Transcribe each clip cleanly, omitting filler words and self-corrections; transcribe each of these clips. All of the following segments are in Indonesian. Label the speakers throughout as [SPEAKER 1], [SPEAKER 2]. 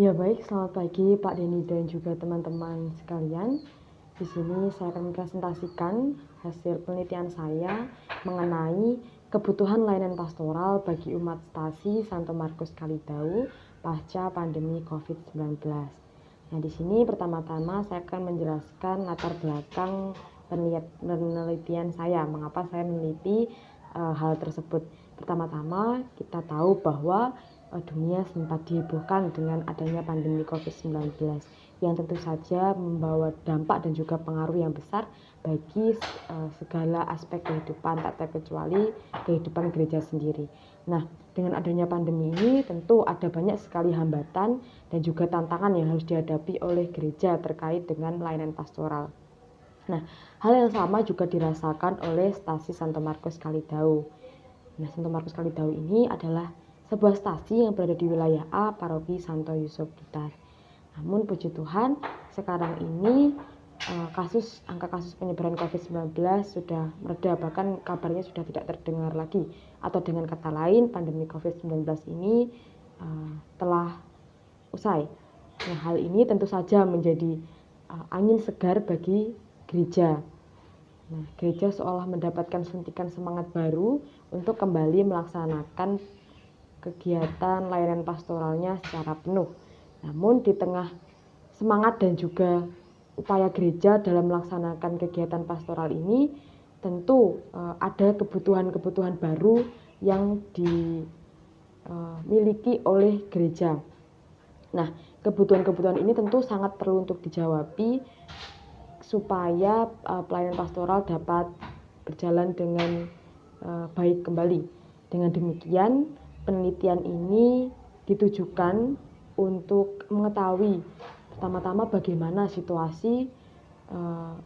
[SPEAKER 1] Ya baik, selamat pagi Pak Denny dan juga teman-teman sekalian. Di sini saya akan mempresentasikan hasil penelitian saya mengenai kebutuhan layanan pastoral bagi umat stasi Santo Markus Kalidau pasca pandemi COVID-19. Nah, di sini pertama-tama saya akan menjelaskan latar belakang penelitian saya, mengapa saya meneliti hal tersebut. Pertama-tama kita tahu bahwa dunia sempat dihebohkan dengan adanya pandemi COVID-19 yang tentu saja membawa dampak dan juga pengaruh yang besar bagi segala aspek kehidupan, tak terkecuali kehidupan gereja sendiri. Nah, dengan adanya pandemi ini tentu ada banyak sekali hambatan dan juga tantangan yang harus dihadapi oleh gereja terkait dengan layanan pastoral. Nah, hal yang sama juga dirasakan oleh stasi Santo Markus Kalidau. Nah, Santo Markus Kalidau ini adalah sebuah stasi yang berada di wilayah A, Paroki Santo Yusuf Blitar. Namun puji Tuhan, sekarang ini angka kasus penyebaran COVID-19 sudah mereda, bahkan kabarnya sudah tidak terdengar lagi. Atau dengan kata lain, pandemi COVID-19 ini telah usai. Nah, hal ini tentu saja menjadi angin segar bagi gereja. Nah, gereja seolah mendapatkan suntikan semangat baru untuk kembali melaksanakan kegiatan layanan pastoralnya secara penuh. Namun di tengah semangat dan juga upaya gereja dalam melaksanakan kegiatan pastoral ini, tentu ada kebutuhan-kebutuhan baru yang dimiliki oleh gereja. Nah, kebutuhan-kebutuhan ini tentu sangat perlu untuk dijawabi supaya pelayanan pastoral dapat berjalan dengan baik kembali. Dengan demikian, penelitian ini ditujukan untuk mengetahui pertama-tama bagaimana situasi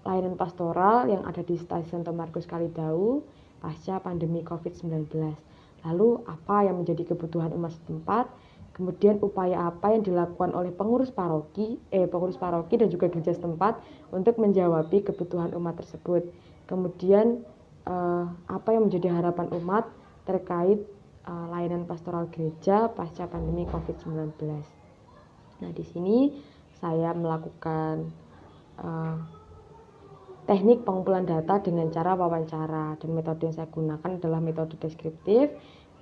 [SPEAKER 1] layanan pastoral yang ada di stasi Santo Markus Kalidau pasca pandemi COVID-19. Lalu apa yang menjadi kebutuhan umat setempat, kemudian upaya apa yang dilakukan oleh pengurus paroki dan juga gereja setempat untuk menjawabi kebutuhan umat tersebut. Kemudian apa yang menjadi harapan umat terkait layanan pastoral gereja pasca pandemi COVID-19. Nah, di sini saya melakukan teknik pengumpulan data dengan cara wawancara, dan metode yang saya gunakan adalah metode deskriptif,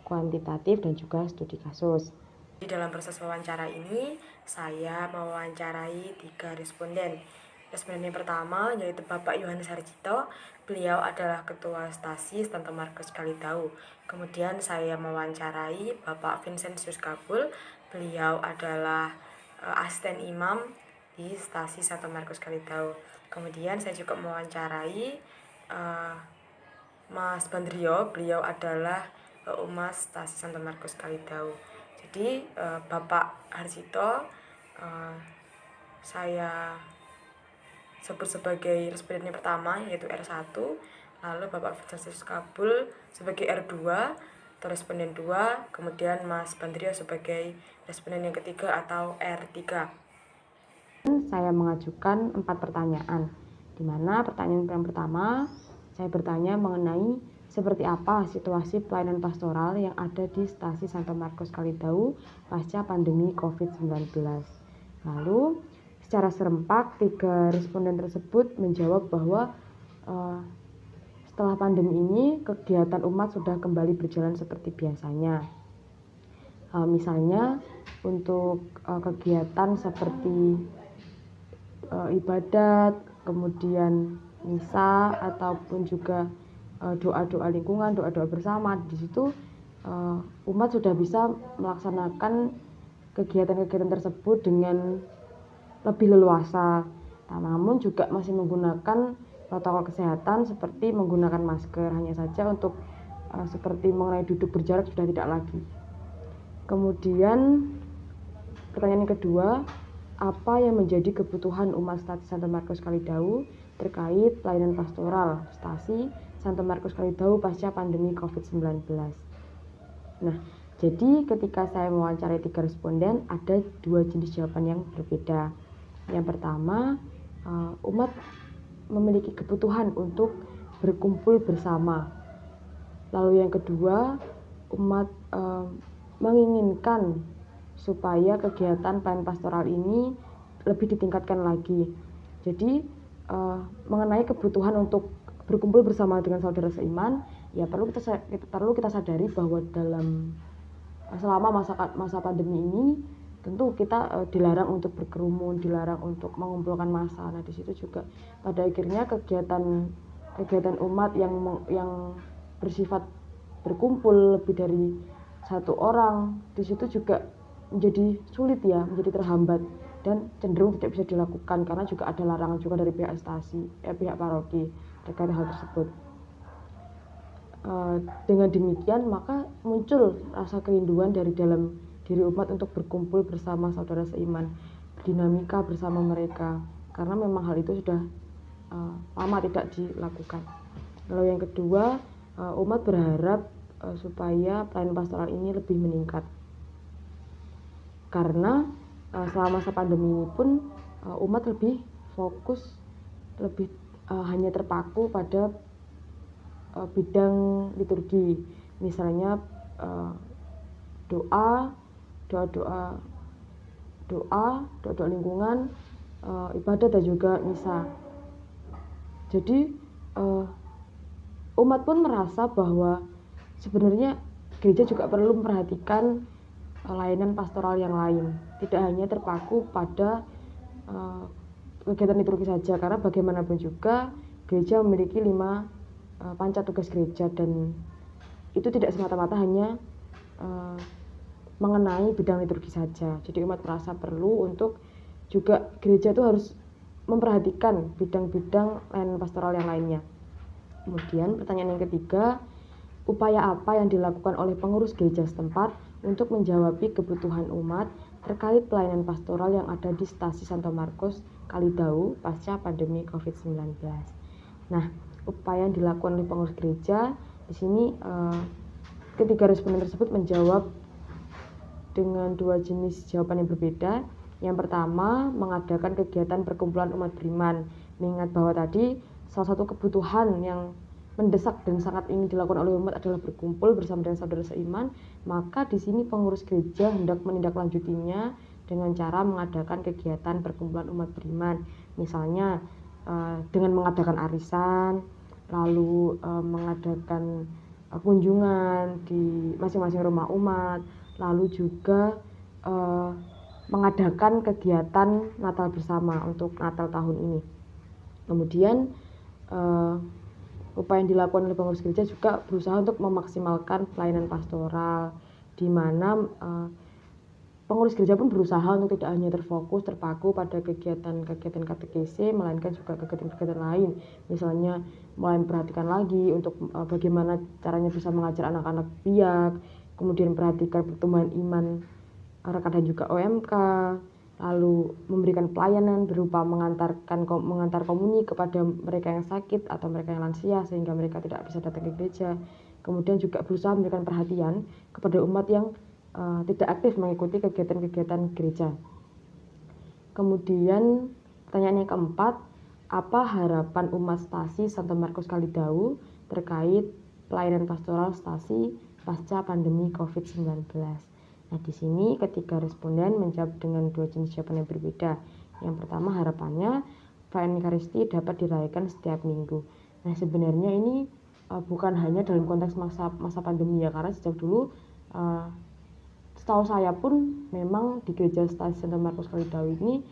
[SPEAKER 1] kuantitatif, dan juga studi kasus. Di dalam proses wawancara ini, saya mewawancarai 3 responden. Responden yang pertama yaitu Bapak Yohanes Harjito. Beliau adalah Ketua Stasi Santo Markus Kalidau. Kemudian saya mewawancarai Bapak Vincentius Kabul. Beliau adalah asisten imam di Stasi Santo Markus Kalidau. Kemudian saya juga mewawancarai Mas Bandrio. Beliau adalah Umas Stasi Santo Markus Kalidau. Jadi Bapak Harjito saya sebut sebagai responden yang pertama yaitu R1, lalu Bapak Vincentius Kabul sebagai R2 atau responden 2, kemudian Mas Bandrio sebagai responden yang ketiga atau R3. Saya mengajukan 4 pertanyaan, di mana pertanyaan yang pertama saya bertanya mengenai seperti apa situasi pelayanan pastoral yang ada di stasi Santo Markus Kalidau pasca pandemi COVID-19. Lalu secara serempak 3 responden tersebut menjawab bahwa setelah pandemi ini kegiatan umat sudah kembali berjalan seperti biasanya. Misalnya untuk kegiatan seperti ibadat, kemudian misa, ataupun juga doa-doa lingkungan, doa-doa bersama. Di situ umat sudah bisa melaksanakan kegiatan-kegiatan tersebut dengan lebih leluasa. Namun juga masih menggunakan protokol kesehatan seperti menggunakan masker, hanya saja untuk seperti mengenai duduk berjarak sudah tidak lagi. Kemudian pertanyaan yang kedua, apa yang menjadi kebutuhan umat stasi Santo Markus Kalidau terkait pelayanan pastoral stasi Santo Markus Kalidau pasca pandemi COVID-19. Nah, jadi ketika saya mewawancarai 3 responden, ada 2 jenis jawaban yang berbeda. Yang pertama, umat memiliki kebutuhan untuk berkumpul bersama. Lalu yang kedua, umat menginginkan supaya kegiatan pelayanan pastoral ini lebih ditingkatkan lagi. Jadi mengenai kebutuhan untuk berkumpul bersama dengan saudara seiman, ya perlu kita sadari bahwa selama masa pandemi ini tentu kita dilarang untuk berkerumun, dilarang untuk mengumpulkan massa. Nah, di situ juga pada akhirnya kegiatan umat yang bersifat berkumpul lebih dari satu orang, di situ juga menjadi sulit ya, menjadi terhambat dan cenderung tidak bisa dilakukan karena juga ada larangan juga dari pihak pihak paroki terkait hal tersebut. Dengan demikian maka muncul rasa kerinduan dari dalam diri umat untuk berkumpul bersama saudara seiman, berdinamika bersama mereka, karena memang hal itu sudah lama tidak dilakukan. Lalu yang kedua, umat berharap supaya pelayanan pastoral ini lebih meningkat, karena selama masa pandemi ini pun umat lebih fokus, lebih hanya terpaku pada bidang liturgi, misalnya doa lingkungan, ibadah dan juga misa. Jadi umat pun merasa bahwa sebenarnya gereja juga perlu memperhatikan layanan pastoral yang lain, tidak hanya terpaku pada kegiatan liturgi saja, karena bagaimanapun juga gereja memiliki 5 panca tugas gereja, dan itu tidak semata-mata hanya mengenai bidang liturgi saja. Jadi umat merasa perlu untuk juga gereja itu harus memperhatikan bidang-bidang layanan pastoral yang lainnya. Kemudian pertanyaan yang ketiga, upaya apa yang dilakukan oleh pengurus gereja setempat untuk menjawabi kebutuhan umat terkait pelayanan pastoral yang ada di Stasi Santo Markus Kalidau pasca pandemi COVID-19. Nah, upaya yang dilakukan oleh pengurus gereja di sini, ketiga responden tersebut menjawab dengan 2 jenis jawaban yang berbeda. Yang pertama, mengadakan kegiatan perkumpulan umat beriman. Mengingat bahwa tadi salah satu kebutuhan yang mendesak dan sangat ingin dilakukan oleh umat adalah berkumpul bersama dengan saudara seiman, maka di sini pengurus gereja hendak menindaklanjutinya dengan cara mengadakan kegiatan perkumpulan umat beriman. Misalnya dengan mengadakan arisan, lalu mengadakan kunjungan di masing-masing rumah umat, lalu juga mengadakan kegiatan Natal bersama untuk Natal tahun ini. Kemudian upaya yang dilakukan oleh pengurus gereja juga berusaha untuk memaksimalkan pelayanan pastoral, di mana pengurus gereja pun berusaha untuk tidak hanya terpaku pada kegiatan katekese, melainkan juga kegiatan-kegiatan lain. Misalnya mulai memperhatikan lagi untuk bagaimana caranya bisa mengajar anak-anak biak, kemudian perhatikan pertumbuhan iman rekan dan juga OMK, lalu memberikan pelayanan berupa mengantar komuni kepada mereka yang sakit atau mereka yang lansia sehingga mereka tidak bisa datang ke gereja. Kemudian juga berusaha memberikan perhatian kepada umat yang tidak aktif mengikuti kegiatan-kegiatan gereja. Kemudian pertanyaan yang keempat, apa harapan umat Stasi Santo Markus Kalidau terkait pelayanan pastoral Stasi pasca pandemi COVID-19? Nah, di sini ketiga responden menjawab dengan 2 jenis jawaban yang berbeda. Yang pertama, harapannya perayaan Ekaristi dapat dirayakan setiap minggu. Nah, sebenarnya ini bukan hanya dalam konteks masa pandemi ya, karena sejak dulu setahu saya pun memang di gereja Stasi Santo Markus Kalidau ini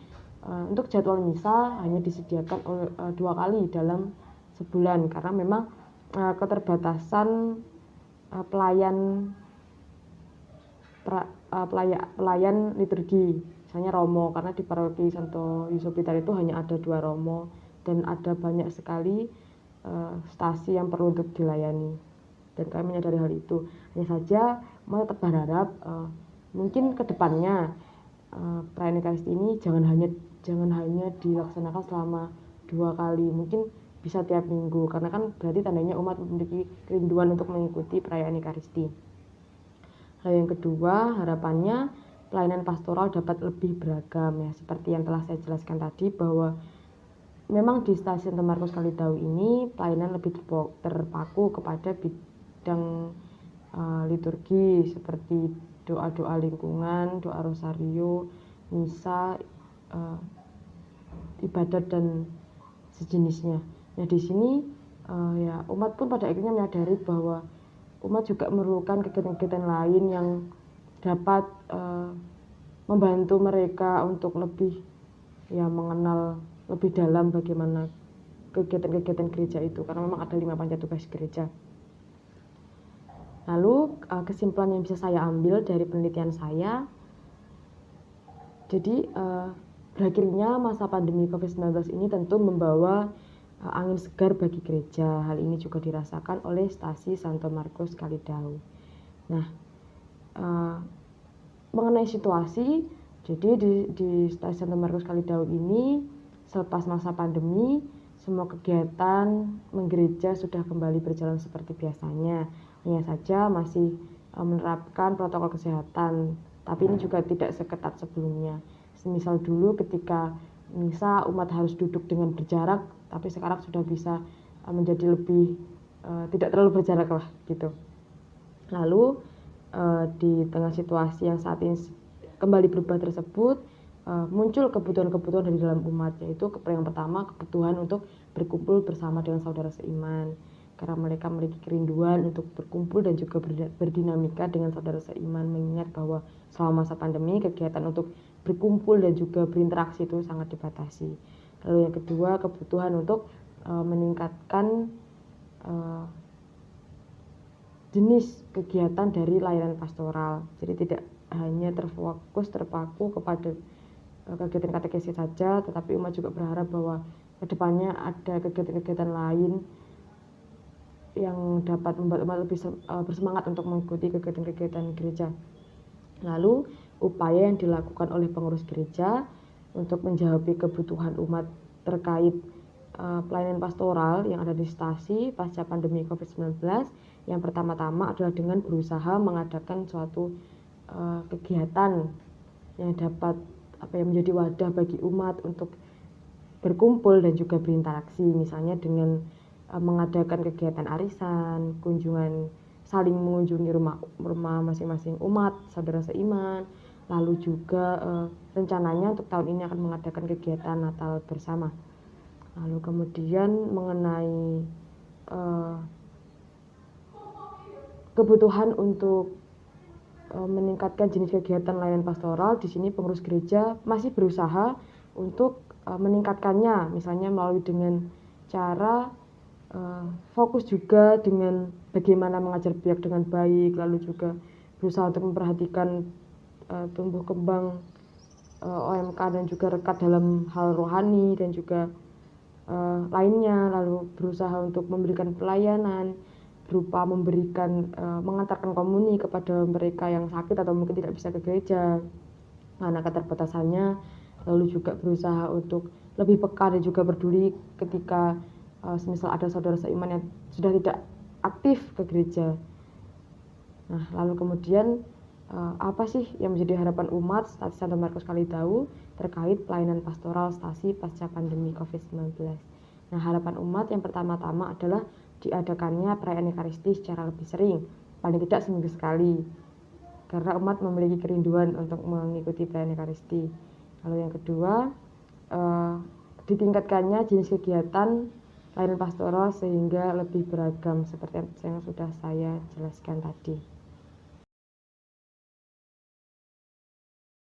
[SPEAKER 1] untuk jadwal misa hanya disediakan 2 kali dalam sebulan, karena memang keterbatasan pelayan liturgi, misalnya romo, karena di paroki Santo Yusuf Blitar itu hanya ada 2 romo dan ada banyak sekali stasi yang perlu untuk dilayani, dan kami menyadari hal itu. Hanya saja mau tetap berharap mungkin kedepannya perayaan Ekaristi ini jangan hanya dilaksanakan selama 2 kali, mungkin bisa tiap minggu, karena kan berarti tandanya umat memiliki kerinduan untuk mengikuti perayaan Ekaristi. Lalu yang kedua, harapannya pelayanan pastoral dapat lebih beragam ya, seperti yang telah saya jelaskan tadi bahwa memang di Stasi Santo Markus Kalidau ini pelayanan lebih terpaku kepada bidang liturgi seperti doa-doa lingkungan, doa rosario, misa, ibadat dan sejenisnya. Nah di sini ya umat pun pada akhirnya menyadari bahwa umat juga memerlukan kegiatan-kegiatan lain yang dapat membantu mereka untuk lebih ya mengenal lebih dalam bagaimana kegiatan-kegiatan gereja itu, karena memang ada 5 panca tugas gereja. Lalu kesimpulan yang bisa saya ambil dari penelitian saya, jadi berakhirnya masa pandemi COVID-19 ini tentu membawa angin segar bagi gereja. Hal ini juga dirasakan oleh Stasi Santo Markus Kalidau. Nah, mengenai situasi, jadi di Stasi Santo Markus Kalidau ini selepas masa pandemi, semua kegiatan menggereja sudah kembali berjalan seperti biasanya. Hanya saja masih menerapkan protokol kesehatan, tapi ini juga tidak seketat sebelumnya. Semisal dulu ketika misa umat harus duduk dengan berjarak, tapi sekarang sudah bisa menjadi lebih tidak terlalu berjarak lah gitu. Lalu di tengah situasi yang saat ini kembali berubah tersebut, muncul kebutuhan-kebutuhan dari dalam umat, yaitu yang pertama kebutuhan untuk berkumpul bersama dengan saudara seiman, karena mereka memiliki kerinduan untuk berkumpul dan juga berdinamika dengan saudara seiman, mengingat bahwa selama masa pandemi kegiatan untuk berkumpul dan juga berinteraksi itu sangat dibatasi. Lalu yang kedua, kebutuhan untuk meningkatkan jenis kegiatan dari layanan pastoral, jadi tidak hanya terpaku kepada kegiatan katekesi saja, tetapi umat juga berharap bahwa kedepannya ada kegiatan-kegiatan lain yang dapat membuat umat lebih bersemangat untuk mengikuti kegiatan-kegiatan gereja. Lalu upaya yang dilakukan oleh pengurus gereja untuk menjawab kebutuhan umat terkait pelayanan pastoral yang ada di Stasi pasca pandemi COVID-19, yang pertama-tama adalah dengan berusaha mengadakan suatu kegiatan yang dapat menjadi wadah bagi umat untuk berkumpul dan juga berinteraksi, misalnya dengan mengadakan kegiatan arisan, kunjungan, saling mengunjungi rumah masing-masing umat, saudara seiman. Lalu juga rencananya untuk tahun ini akan mengadakan kegiatan Natal bersama. Lalu kemudian mengenai kebutuhan untuk meningkatkan jenis kegiatan layanan pastoral, di sini pengurus gereja masih berusaha untuk meningkatkannya, misalnya melalui dengan cara fokus juga dengan bagaimana mengajar biak dengan baik, lalu juga berusaha untuk memperhatikan tumbuh kembang OMK dan juga rekat dalam hal rohani dan juga lainnya, lalu berusaha untuk memberikan pelayanan berupa memberikan mengantarkan komuni kepada mereka yang sakit atau mungkin tidak bisa ke gereja karena keterbatasannya, lalu juga berusaha untuk lebih peka dan juga peduli ketika semisal ada saudara seiman yang sudah tidak aktif ke gereja. Nah, lalu kemudian apa sih yang menjadi harapan umat Stasi Santo Markus Kalidau terkait pelayanan pastoral Stasi pasca pandemi COVID-19? Nah, harapan umat yang pertama-tama adalah diadakannya perayaan Ekaristi secara lebih sering, paling tidak seminggu sekali, karena umat memiliki kerinduan untuk mengikuti perayaan Ekaristi. Lalu yang kedua, ditingkatkannya jenis kegiatan layanan pastoral sehingga lebih beragam seperti yang sudah saya jelaskan tadi.